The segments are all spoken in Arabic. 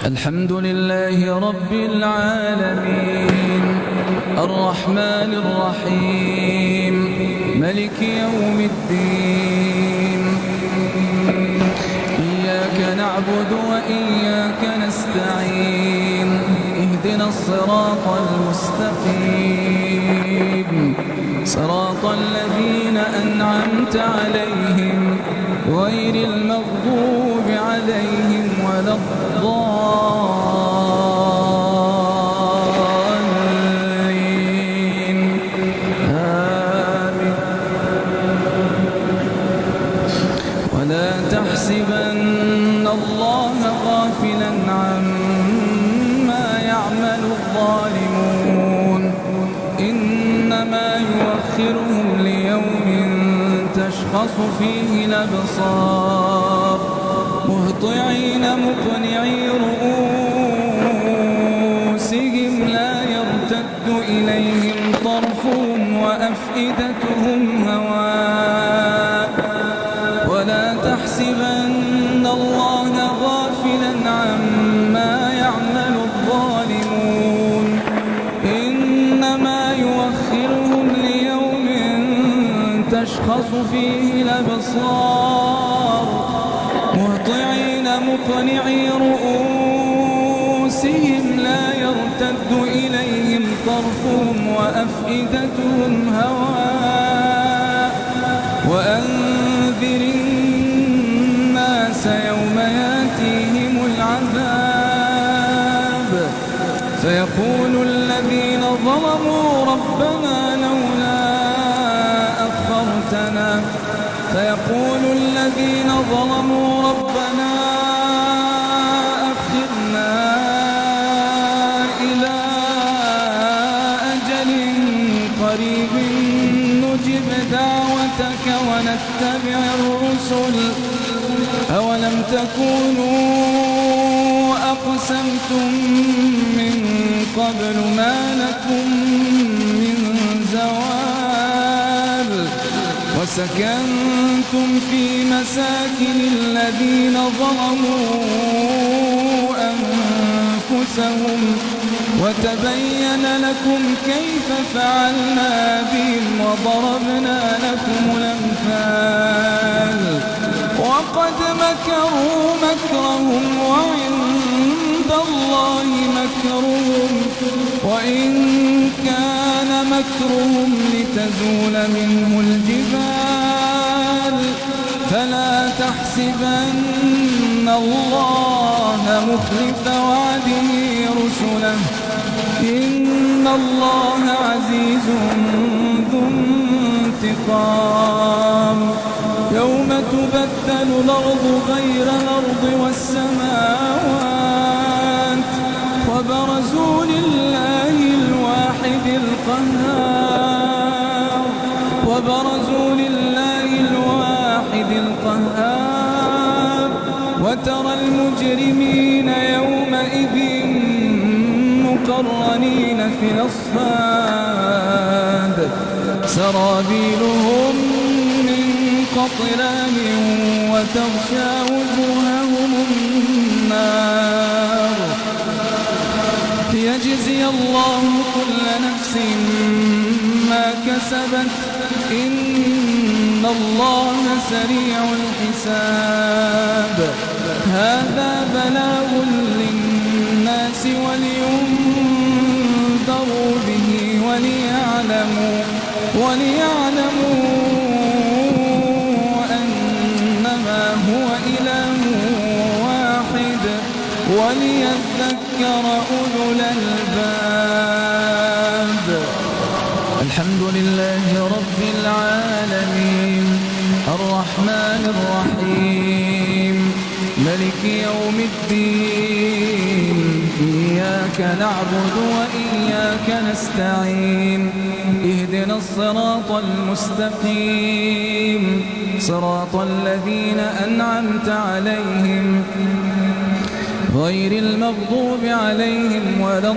الحمد لله رب العالمين الرحمن الرحيم ملك يوم الدين إياك نعبد وإياك نستعين اهدنا الصراط المستقيم صراط الذين أنعمت عليهم غير المغضوب عليهم ولا الضالين آمين. ولا تحسبن الله غافلا عما يعمل الظالمون إنما يؤخرهم ليوم تشخص فيه الأبصار مهطعين مقنعي رؤوسهم لا يرتد إليهم طرفهم وأفئدتهم هواء ولا تحسبن الله غافلا عما يعمل الظالمون إنما يؤخرهم ليوم تشخص فيه الأبصار مهطعين مقنعي رؤوسهم لا يرتد إليهم طرفهم وأفئدتهم هواء وأنذر الناس يوم ياتيهم العذاب فيقول الذين ظلموا ربنا لولا أخرتنا فيقول الذين ظلموا ربنا أخرنا إلى أجل قريب نجب دعوتك ونتبع الرسل أولم تكونوا أقسمتم من قبل ما لكم من زوال وسكنتم في مساكن الذين ظلموا أنفسهم وتبين لكم كيف فعلنا بهم وضربنا لكم الأمثال وقد مكروا مكرهم وعند الله مكرهم وإن كان مكرهم لتزول منه الجبال فلا تحسبن الله مخلف وعده رسله إن الله عزيز ذو انتقام يوم تبدل الأرض غير الأرض والسماوات وبرزوا لله الواحد القهار وترى المجرمين يومئذ مقرنين في الأصفاد سرابيلهم من قطران وتغشى وجوههم النار ليجزي الله كل نفس ما كسبت إن الله سريع الحساب هذا بلاغ للناس ولينذروا به وليعلموا أنما هو إله واحد وليذكر أولو الألباب. الحمد لله رب العالمين الرحمن الرحيم ملك يوم الدين إياك نعبد وإياك نستعين اهدنا الصراط المستقيم صراط الذين أنعمت عليهم غير المغضوب عليهم ولا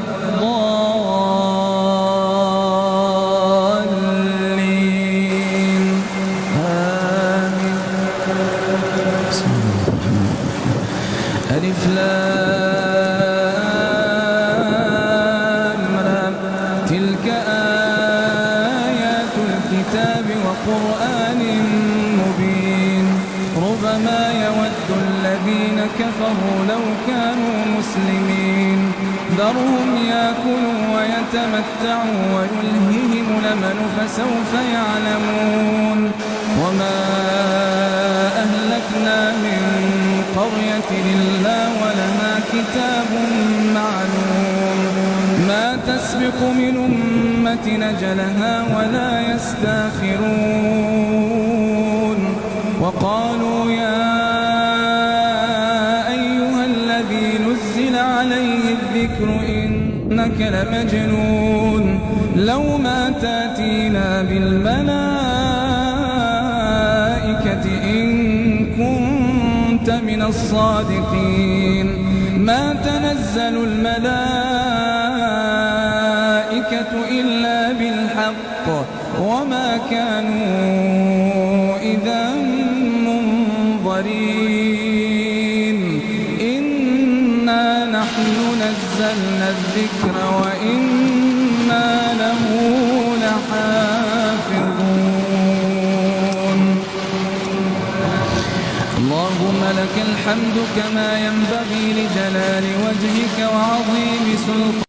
الضالين آمين. بسم الله الرحمن الرحيم ألف لام كفروا لو كانوا مسلمين ذرهم يأكلوا ويتمتعوا ويلههم الأمل فسوف يعلمون وما أهلكنا من قرية إلا ولها كتاب معلوم ما تسبق من أمة أجلها ولا يستاخرون وقالوا يا أيها الذي نزل عليه الذكر إنك لمجنون لو ما تأتينا بالملائكة إن كنت من الصادقين ما تنزل الملائكة إلا بالحق وما كانوا إذا منظرين إنا نحن نزلنا الذكر وإنا له لحافظون اللهم لك الحمد كما ينبغي لجلال وجهك وعظيم سلطانك